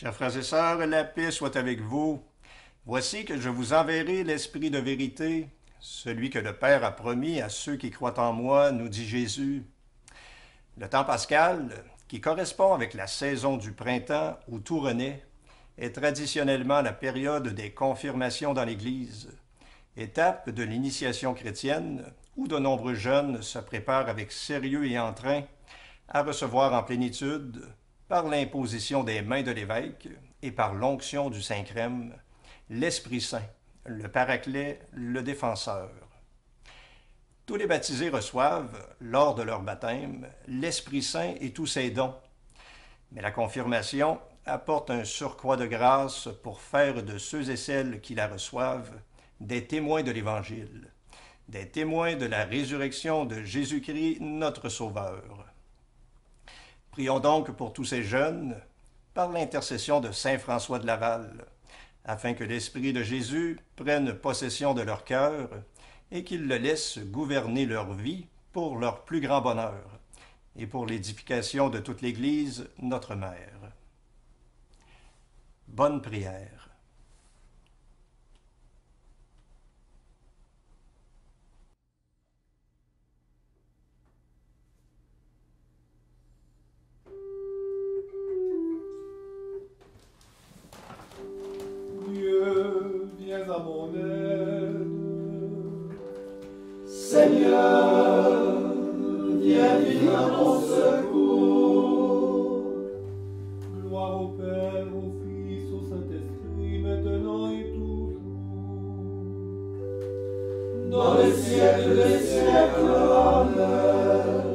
Chers frères et sœurs, la paix soit avec vous. Voici que je vous enverrai l'Esprit de vérité, celui que le Père a promis à ceux qui croient en moi, nous dit Jésus. Le temps pascal, qui correspond avec la saison du printemps où tout renaît, est traditionnellement la période des confirmations dans l'Église, étape de l'initiation chrétienne où de nombreux jeunes se préparent avec sérieux et entrain à recevoir en plénitude, par l'imposition des mains de l'évêque et par l'onction du Saint-Crème, l'Esprit Saint, le Paraclet, le Défenseur. Tous les baptisés reçoivent, lors de leur baptême, l'Esprit Saint et tous ses dons. Mais la confirmation apporte un surcroît de grâce pour faire de ceux et celles qui la reçoivent des témoins de l'Évangile, des témoins de la résurrection de Jésus-Christ, notre Sauveur. Prions donc pour tous ces jeunes, par l'intercession de saint François de Laval, afin que l'Esprit de Jésus prenne possession de leur cœur et qu'il le laisse gouverner leur vie pour leur plus grand bonheur et pour l'édification de toute l'Église, notre Mère. Bonne prière. Dieu, viens à mon aide. Seigneur, viens vite à mon secours. Gloire au Père, au Fils, au Saint-Esprit, maintenant et toujours. Dans les siècles des siècles, Amen.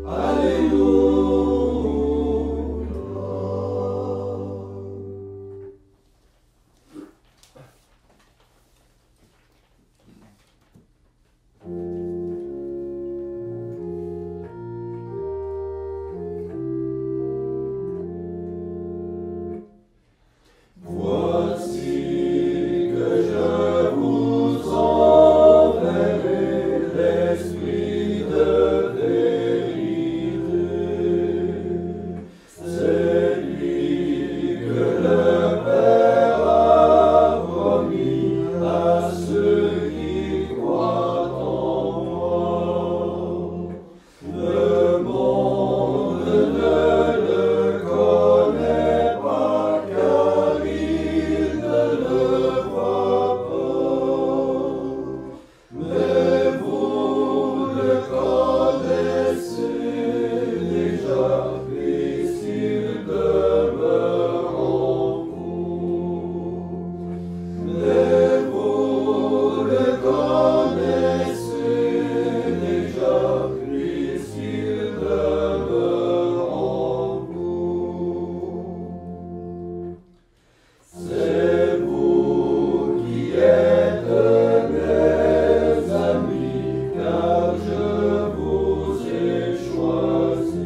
Alléluia. Voici que je vous enverrai l'Esprit de vérité. C'est lui que le Père a promis à ceux qui croient en moi. Le monde ne le connaît pas car il ne le voit pas. Mais vous le connaissez déjà, puisqu'il demeure en vous. Mais vous le connaissez déjà, puisqu'il demeure en vous. C'est vous qui êtes mes amis, car je vous ai choisis.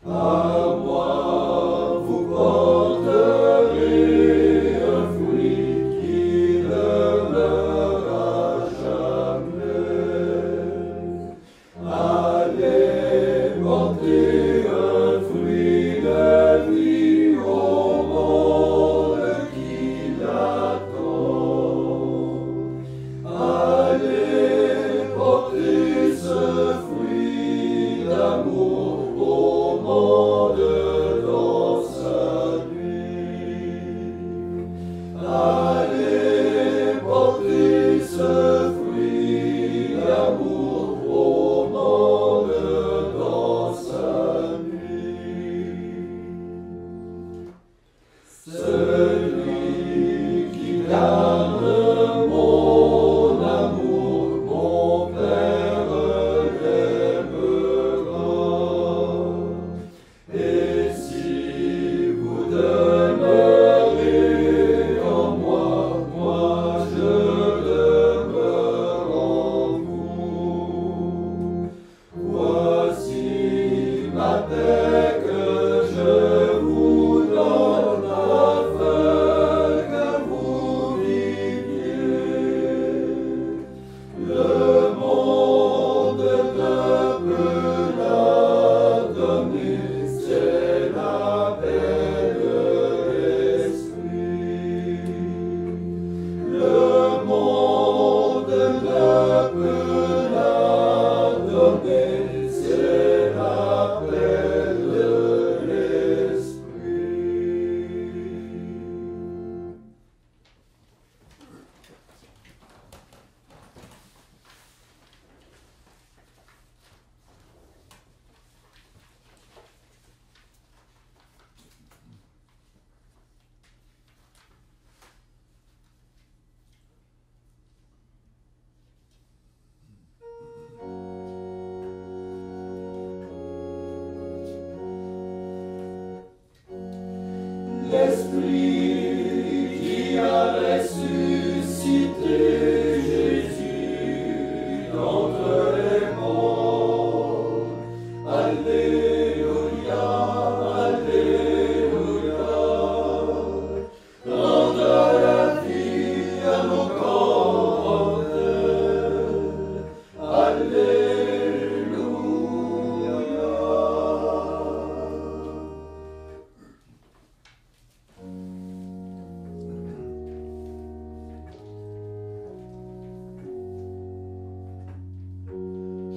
Par moi, vous porterez un fruit qui demeurera jamais. Allez porter un fruit de vie au monde qui l'attend. Allez porter ce fruit d'amour au monde dans sa nuit. Allez porter ce fruit d'amour au monde dans sa nuit. Celui qui garde mon amour, mon Père l'aimera. ciel appelle l'Esprit. L'Esprit qui a ressuscité Jésus d'entre les morts. Alléluia, Alléluia. Rendra la vie à nos corps mortels. Alléluia.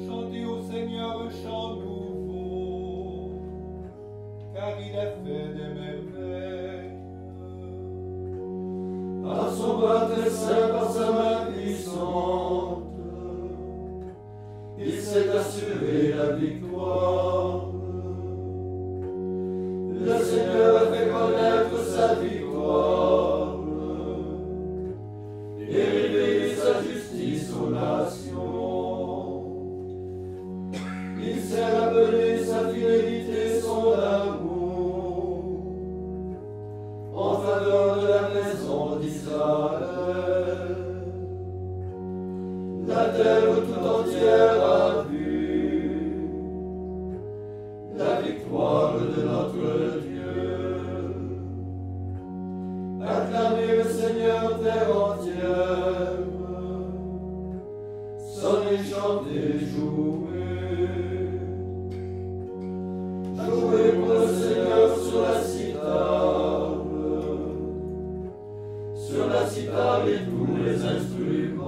Chantez au Seigneur un chant nouveau, car il a fait des merveilles. À son bras très saint par sa main puissante, il s'est assuré la victoire. Le Seigneur a fait connaître sa victoire et révélé sa justice aux nations. Il s'est rappelé sa fidélité, son amour en faveur de la maison d'Israël. La terre tout entière a vu la victoire de notre Dieu. Acclamez le Seigneur, terre entière. Sonnez, chantez, jouez. Jouez pour le Seigneur sur la cithare et tous les instruments.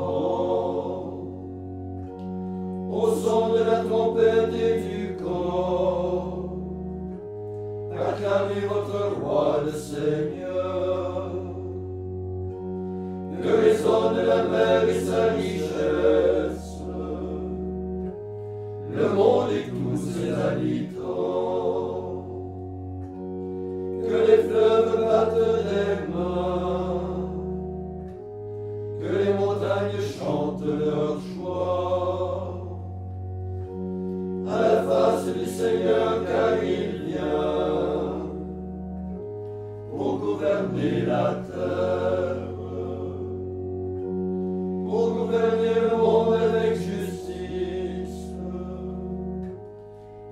Au son de la trompette et du cor, acclamez votre roi, le Seigneur. Que résonne la mer et sa richesse, le monde et tous ses habitants. Que les fleuves battent des mains, que les montagnes chantent leur joie. À la face du Seigneur, car il vient pour gouverner la terre, pour gouverner le monde avec justice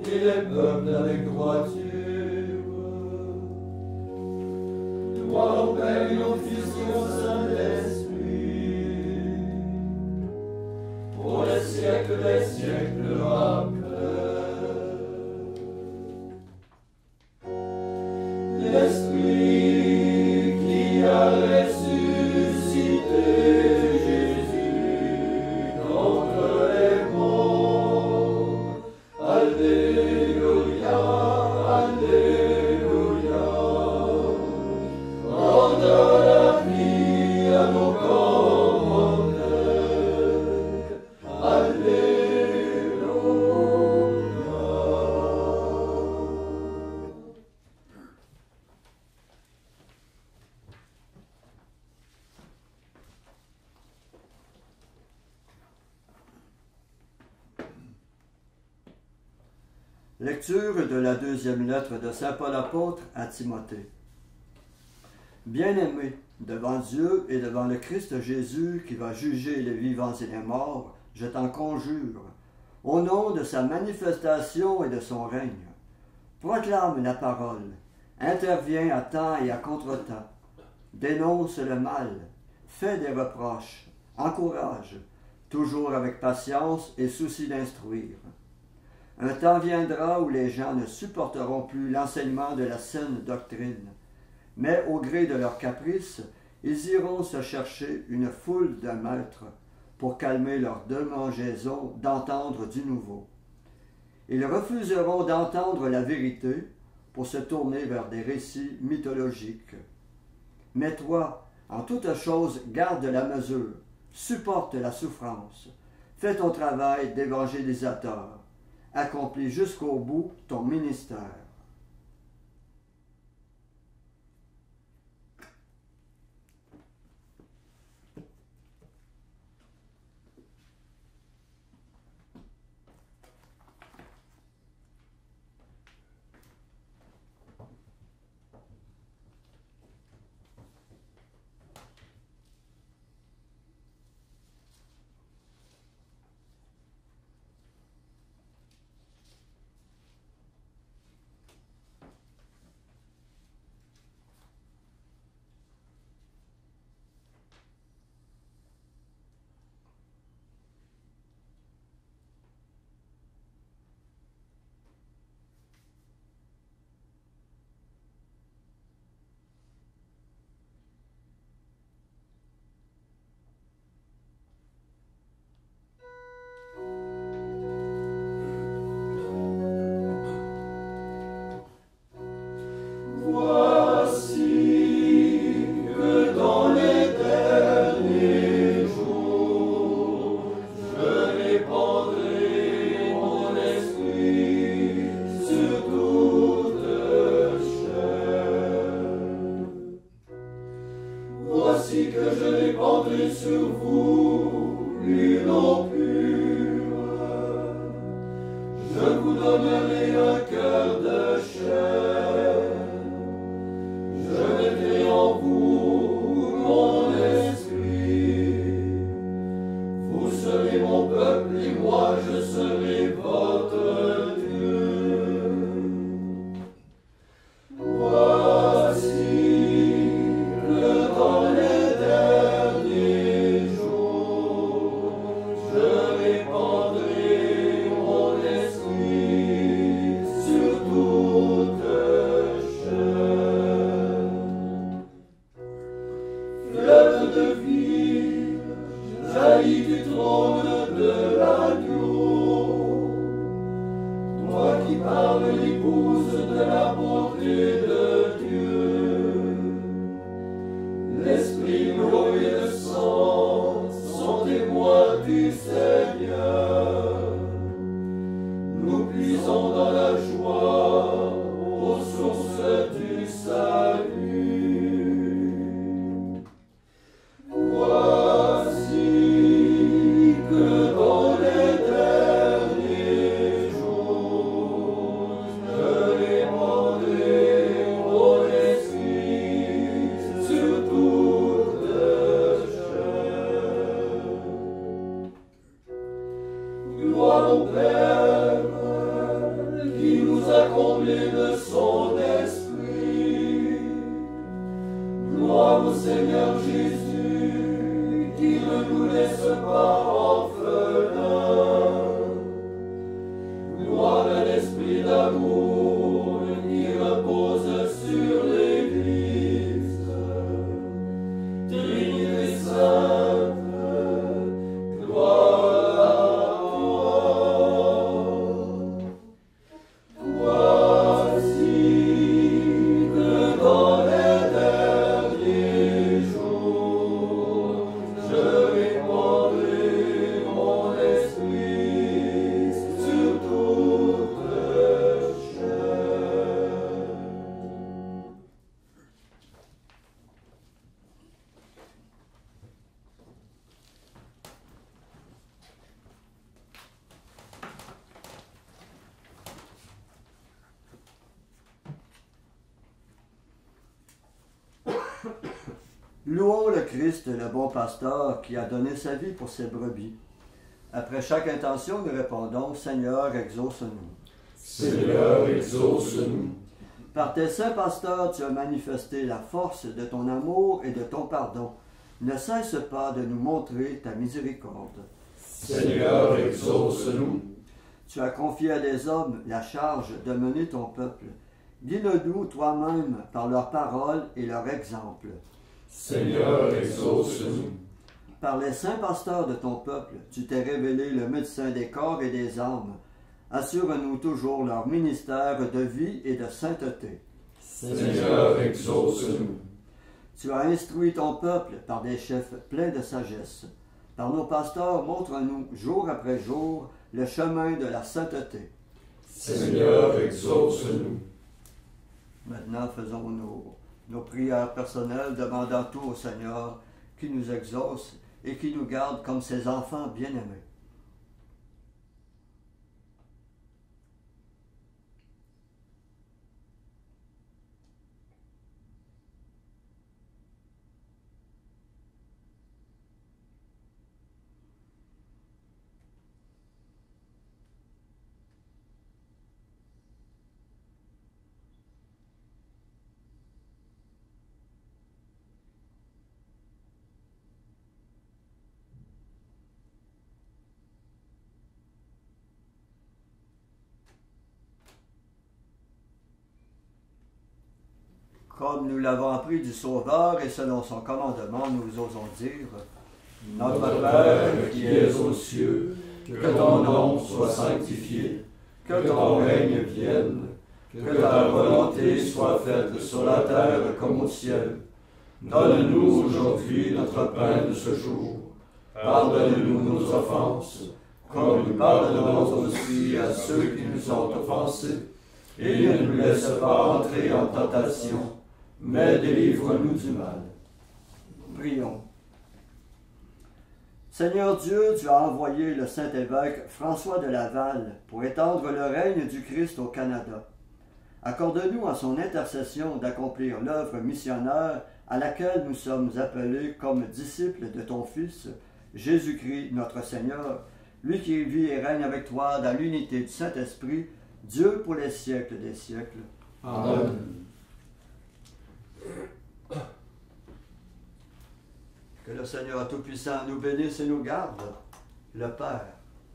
et les peuples avec droiture. Gloire au Père et au Fils et au Saint-Esprit, pour les siècles des siècles. Amen. L'Esprit qui a ressuscité Jésus d'entre les morts. Alléluia, Alléluia. Rendra la vie à nos corps mortels. Alléluia. Lecture de la deuxième lettre de saint Paul apôtre à Timothée. Bien-aimé, devant Dieu et devant le Christ Jésus qui va juger les vivants et les morts, je t'en conjure, au nom de sa manifestation et de son règne. Proclame la parole, interviens à temps et à contre-temps, dénonce le mal, fais des reproches, encourage, toujours avec patience et souci d'instruire. Un temps viendra où les gens ne supporteront plus l'enseignement de la saine doctrine, mais au gré de leurs caprices, ils iront se chercher une foule de maîtres pour calmer leur démangeaison d'entendre du nouveau. Ils refuseront d'entendre la vérité pour se tourner vers des récits mythologiques. Mais toi, en toute chose, garde la mesure, supporte la souffrance, fais ton travail d'évangélisateur, accomplis jusqu'au bout ton ministère. Voici que je répandrai sur vous une eau pure. Je vous donnerai un cœur de chair. Je mettrai en vous mon esprit. Vous serez mon peuple et moi je serai votre Dieu. Voici que dans les derniers jours, je répandrai mon esprit sur toute chair. Fleuve de vie, jaillit du trône de l'agneau. Toi qui parles l'épouse de la beauté de Dieu. L'esprit, l'eau et le sang sont témoins du Seigneur. Nous puisons dans la joie aux sources du salut. Voici que dans les derniers jours, je répandrai mon esprit sur toute chair. Gloire au Père qui nous a comblés de son esprit. Gloire au Seigneur Jésus qui ne nous laisse pas orphelins. Gloire à l'esprit d'amour qui repose sur l'Église. Trinité sainte, gloire à toi. Voici que dans les derniers jours, je répandrai mon esprit sur toute chair. Louons le Christ, le bon pasteur, qui a donné sa vie pour ses brebis. Après chaque intention, nous répondons, Seigneur, exauce-nous. Seigneur, exauce-nous. Par tes saints pasteurs, tu as manifesté la force de ton amour et de ton pardon. Ne cesse pas de nous montrer ta miséricorde. Seigneur, exauce-nous. Tu as confié à des hommes la charge de mener ton peuple. Guide-nous toi-même par leurs paroles et leur exemple. Seigneur, exauce-nous. Par les saints pasteurs de ton peuple, tu t'es révélé le médecin des corps et des âmes. Assure-nous toujours leur ministère de vie et de sainteté. Seigneur, exauce-nous. Tu as instruit ton peuple par des chefs pleins de sagesse. Par nos pasteurs, montre-nous jour après jour le chemin de la sainteté. Seigneur, exauce-nous. Maintenant, faisons nos prières personnelles, demandant tout au Seigneur qui nous exauce et qui nous garde comme ses enfants bien-aimés. Comme nous l'avons appris du Sauveur et selon son commandement, nous osons dire: Notre Père qui es aux cieux, que ton nom soit sanctifié, que ton règne vienne, que ta volonté soit faite sur la terre comme au ciel. Donne-nous aujourd'hui notre pain de ce jour. Pardonne-nous nos offenses, comme nous pardonnons aussi à ceux qui nous ont offensés. Et ne nous laisse pas entrer en tentation, mais délivre-nous du mal. Prions. Seigneur Dieu, tu as envoyé le Saint-Évêque François de Laval pour étendre le règne du Christ au Canada. Accorde-nous en son intercession d'accomplir l'œuvre missionnaire à laquelle nous sommes appelés comme disciples de ton Fils, Jésus-Christ notre Seigneur, lui qui vit et règne avec toi dans l'unité du Saint-Esprit, Dieu pour les siècles des siècles. Amen. Que le Seigneur Tout-Puissant nous bénisse et nous garde, le Père,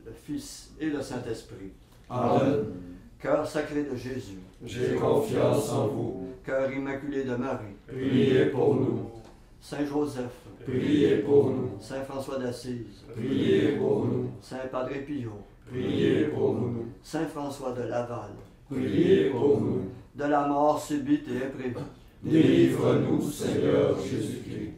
le Fils et le Saint-Esprit. Amen. Cœur sacré de Jésus, J'ai confiance en vous. cœur immaculé de Marie, Priez pour nous. Saint Joseph, Priez pour nous. Saint François d'Assise, Priez pour nous. Saint Padre Pio, Priez pour nous. Saint François de Laval, Priez pour nous. de la mort subite et imprévue. Délivre-nous, Seigneur Jésus-Christ.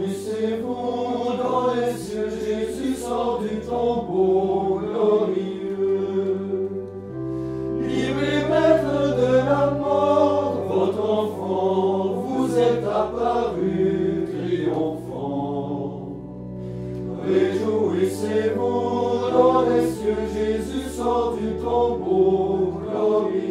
Réjouissez-vous dans les cieux, Jésus sort du tombeau glorieux. Livré maître de la mort, votre enfant vous est apparu triomphant. Réjouissez-vous dans les cieux, Jésus sort du tombeau glorieux.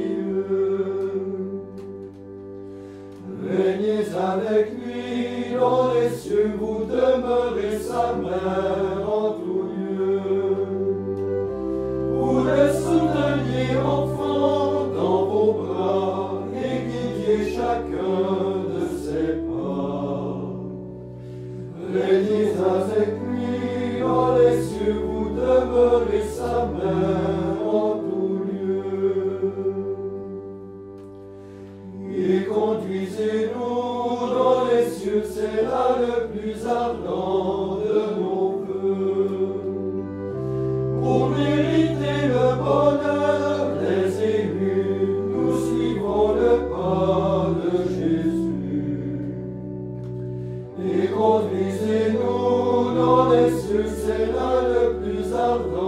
Régnez avec lui dans les cieux, vous demeurez sa mère en tout lieu. Vous le souteniez enfant dans vos bras et guidiez chacun de ses pas. Régnez avec lui dans les cieux, vous demeurez sa mère en tout lieu. Et conduisez-nous dans les cieux, c'est là le plus ardent de nos vœux. Pour mériter le bonheur des élus, nous suivrons le pas de Jésus. Et conduisez-nous dans les cieux, c'est là le plus ardent